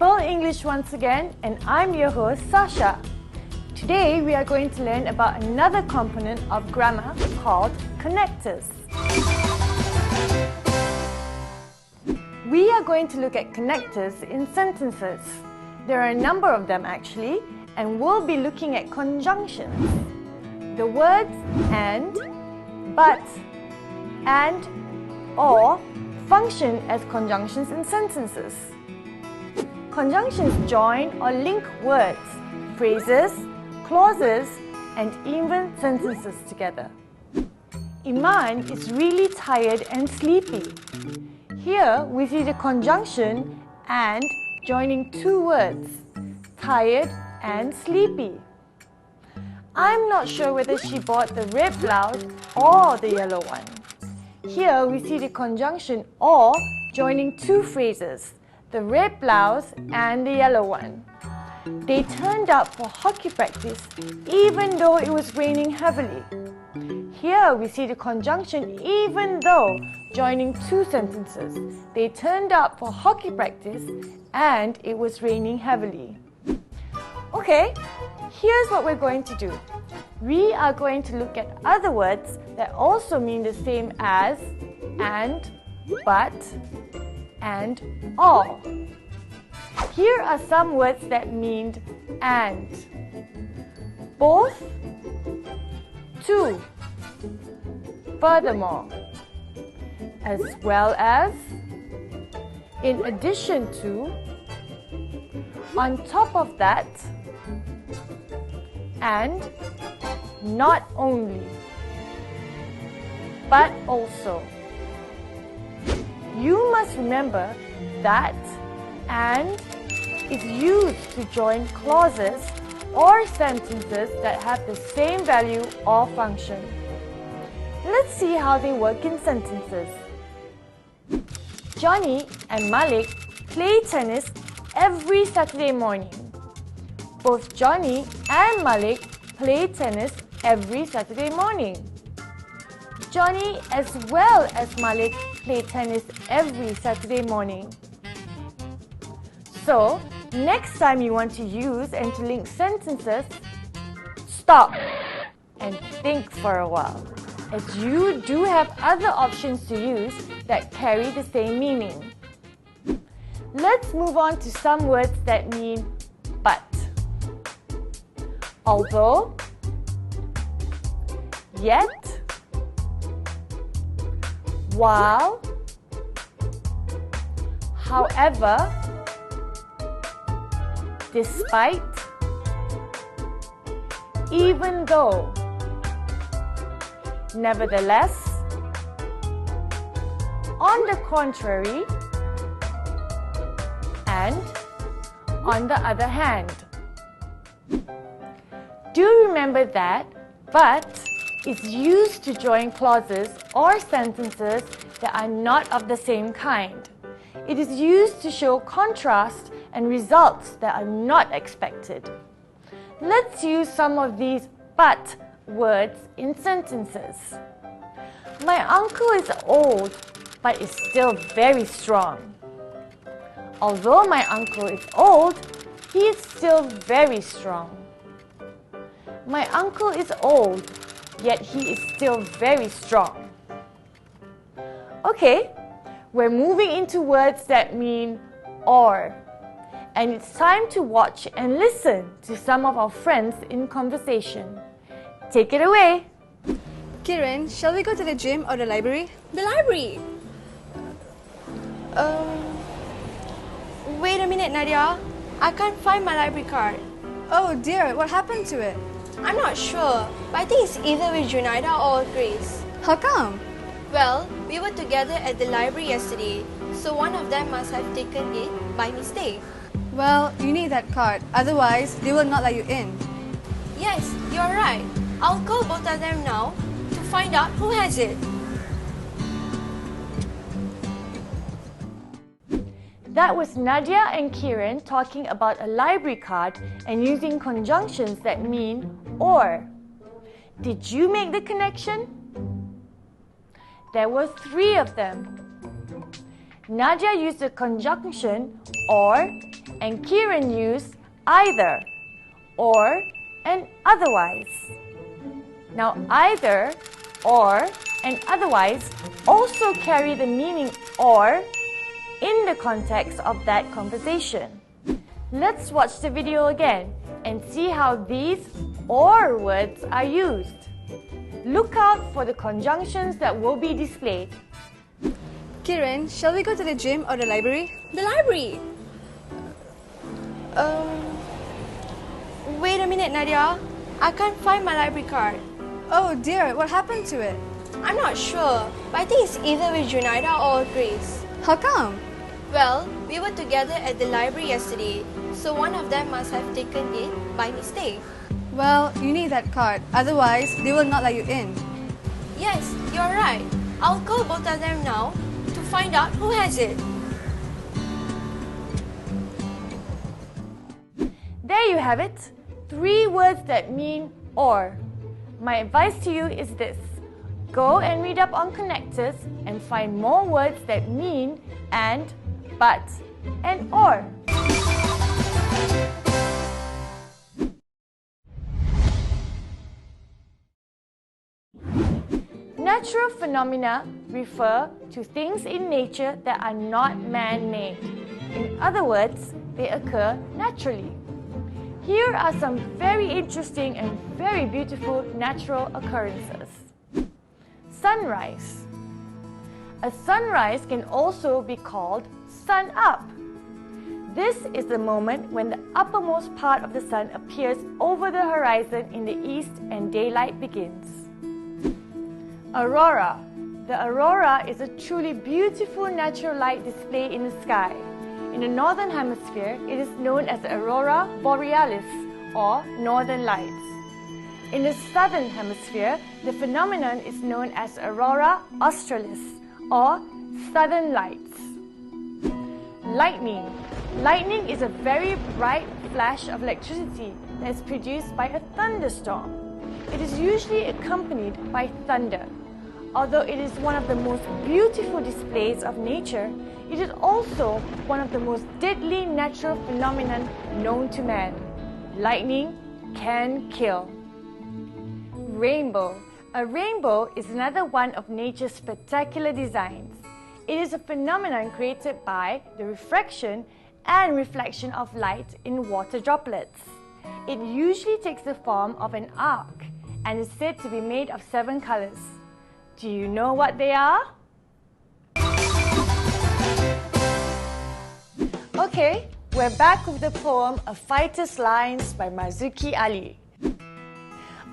Spell English once again, and I'm your host Sasha. Today we are going to learn about another component of grammar called connectors. We are going to look at connectors in sentences. There are a number of them actually, and we'll be looking at conjunctions. The words and, but, and, or function as conjunctions in sentences. Conjunctions join or link words, phrases, clauses, and even sentences together. Iman is really tired and sleepy. Here we see the conjunction and joining two words, tired and sleepy. I'm not sure whether she bought the red blouse or the yellow one. Here we see the conjunction or joining two phrases, the red blouse and the yellow one. They turned up for hockey practice even though it was raining heavily. Here we see the conjunction even though joining two sentences. They turned up for hockey practice and it was raining heavily. Okay, here's what we're going to do. We are going to look at other words that also mean the same as and, but, and, or. Here are some words that mean and. Both, to, furthermore, as well as, in addition to, on top of that, and not only, but also. You must remember that and is used to join clauses or sentences that have the same value or function. Let's see how they work in sentences. Johnny and Malik play tennis every Saturday morning. Both Johnny and Malik play tennis every Saturday morning. Johnny as well as Malik play tennis every Saturday morning. So, next time you want to use and to link sentences, stop and think for a while, as you do have other options to use that carry the same meaning. Let's move on to some words that mean but. Although, yet, while, however, despite, even though, nevertheless, on the contrary, and on the other hand. Do remember that but is used to join clauses or sentences that are not of the same kind. It is used to show contrast and results that are not expected. Let's use some of these but words in sentences. My uncle is old, but is still very strong. Although my uncle is old, he is still very strong. My uncle is old, yet he is still very strong. Okay, we're moving into words that mean or. And it's time to watch and listen to some of our friends in conversation. Take it away. Kiran, shall we go to the gym or the library? The library. Wait a minute, Nadia. I can't find my library card. Oh dear, what happened to it? I'm not sure, but I think it's either with Junaida or Grace. How come? Well, we were together at the library yesterday, so one of them must have taken it by mistake. Well, you need that card, otherwise they will not let you in. Yes, you're right. I'll call both of them now to find out who has it. That was Nadia and Kiran talking about a library card and using conjunctions that mean or. Did you make the connection? There were 3 of them. Nadia used the conjunction or, and Kiran used either, or, and otherwise. Now either, or, and otherwise also carry the meaning or in the context of that conversation. Let's watch the video again and see how these or words are used. Look out for the conjunctions that will be displayed. Kiran, shall we go to the gym or the library? The library. Wait a minute, Nadia. I can't find my library card. Oh dear, what happened to it? I'm not sure, but I think it's either with Junaida or Grace. How come? Well, we were together at the library yesterday, so one of them must have taken it by mistake. Well, you need that card, otherwise they will not let you in. Yes, you're right. I'll call both of them now to find out who has it. There you have it. 3 words that mean or. My advice to you is this. Go and read up on connectors and find more words that mean and, but, and or. Natural phenomena refer to things in nature that are not man-made. In other words, they occur naturally. Here are some very interesting and very beautiful natural occurrences. Sunrise. A sunrise can also be called sun up. This is the moment when the uppermost part of the sun appears over the horizon in the east and daylight begins. Aurora. The aurora is a truly beautiful natural light display in the sky. In the northern hemisphere, it is known as the aurora borealis or northern lights. In the southern hemisphere, the phenomenon is known as aurora australis or southern lights. Lightning. Lightning is a very bright flash of electricity that is produced by a thunderstorm. It is usually accompanied by thunder. Although it is one of the most beautiful displays of nature, it is also one of the most deadly natural phenomenon known to man. Lightning can kill. Rainbow. A rainbow is another one of nature's spectacular designs. It is a phenomenon created by the refraction and reflection of light in water droplets. It usually takes the form of an arc and is said to be made of 7 colors. Do you know what they are? Okay, we're back with the poem A Fighter's Lines by Marzuki Ali.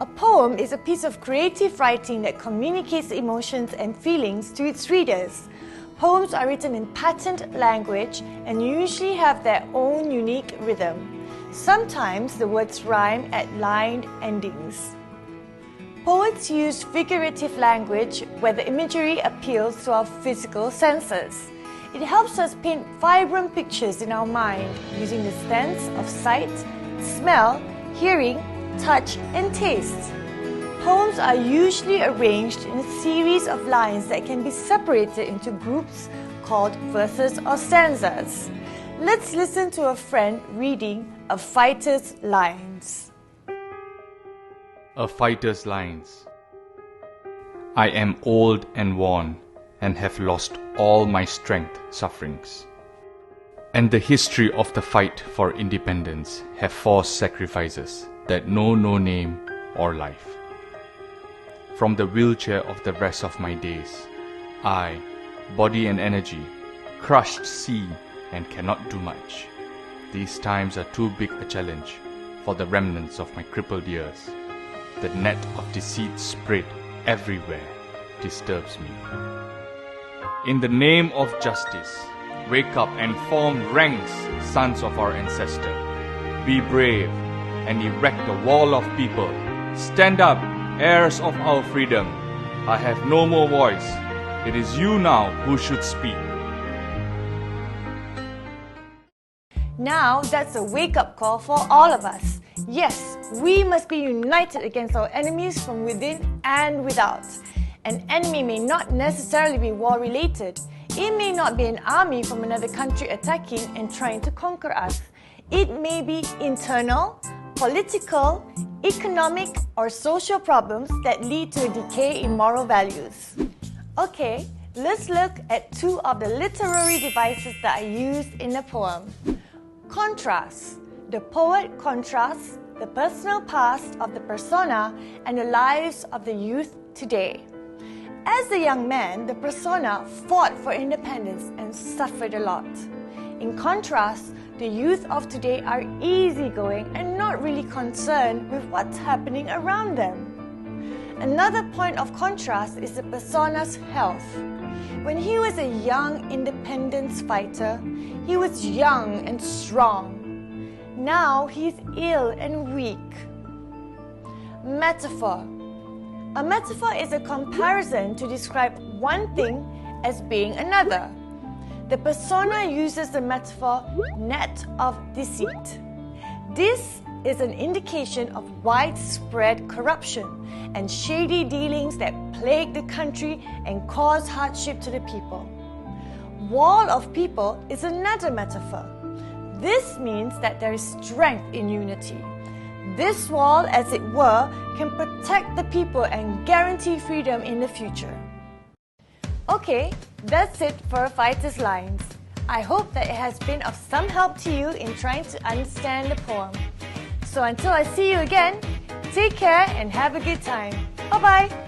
A poem is a piece of creative writing that communicates emotions and feelings to its readers. Poems are written in patterned language and usually have their own unique rhythm. Sometimes the words rhyme at line endings. Poets use figurative language where the imagery appeals to our physical senses. It helps us paint vibrant pictures in our mind using the sense of sight, smell, hearing, touch, and taste. Poems are usually arranged in a series of lines that can be separated into groups called verses or stanzas. Let's listen to a friend reading A Fighter's Lines. A Fighter's Lines. I am old and worn, and have lost all my strength sufferings. And the history of the fight for independence have forced sacrifices that know no name or life. From the wheelchair of the rest of my days, I, body and energy, crushed see and cannot do much. These times are too big a challenge for the remnants of my crippled years. The net of deceit spread everywhere disturbs me. In the name of justice, wake up and form ranks, sons of our ancestor. Be brave and erect a wall of people. Stand up, heirs of our freedom. I have no more voice. It is you now who should speak. Now that's a wake-up call for all of us. Yes, we must be united against our enemies from within and without. An enemy may not necessarily be war-related. It may not be an army from another country attacking and trying to conquer us. It may be internal, political, economic, or social problems that lead to a decay in moral values. Okay, let's look at two of the literary devices that are used in the poem. Contrast. The poet contrasts the personal past of the persona and the lives of the youth today. As a young man, the persona fought for independence and suffered a lot. In contrast, the youth of today are easygoing and not really concerned with what's happening around them. Another point of contrast is the persona's health. When he was a young independence fighter, he was young and strong. Now he's ill and weak. Metaphor. A metaphor is a comparison to describe one thing as being another. The persona uses the metaphor net of deceit. This is an indication of widespread corruption and shady dealings that plague the country and cause hardship to the people. Wall of people is another metaphor. This means that there is strength in unity. This wall, as it were, can protect the people and guarantee freedom in the future. Okay, that's it for Fighter's Lines. I hope that it has been of some help to you in trying to understand the poem. So until I see you again, take care and have a good time. Bye-bye!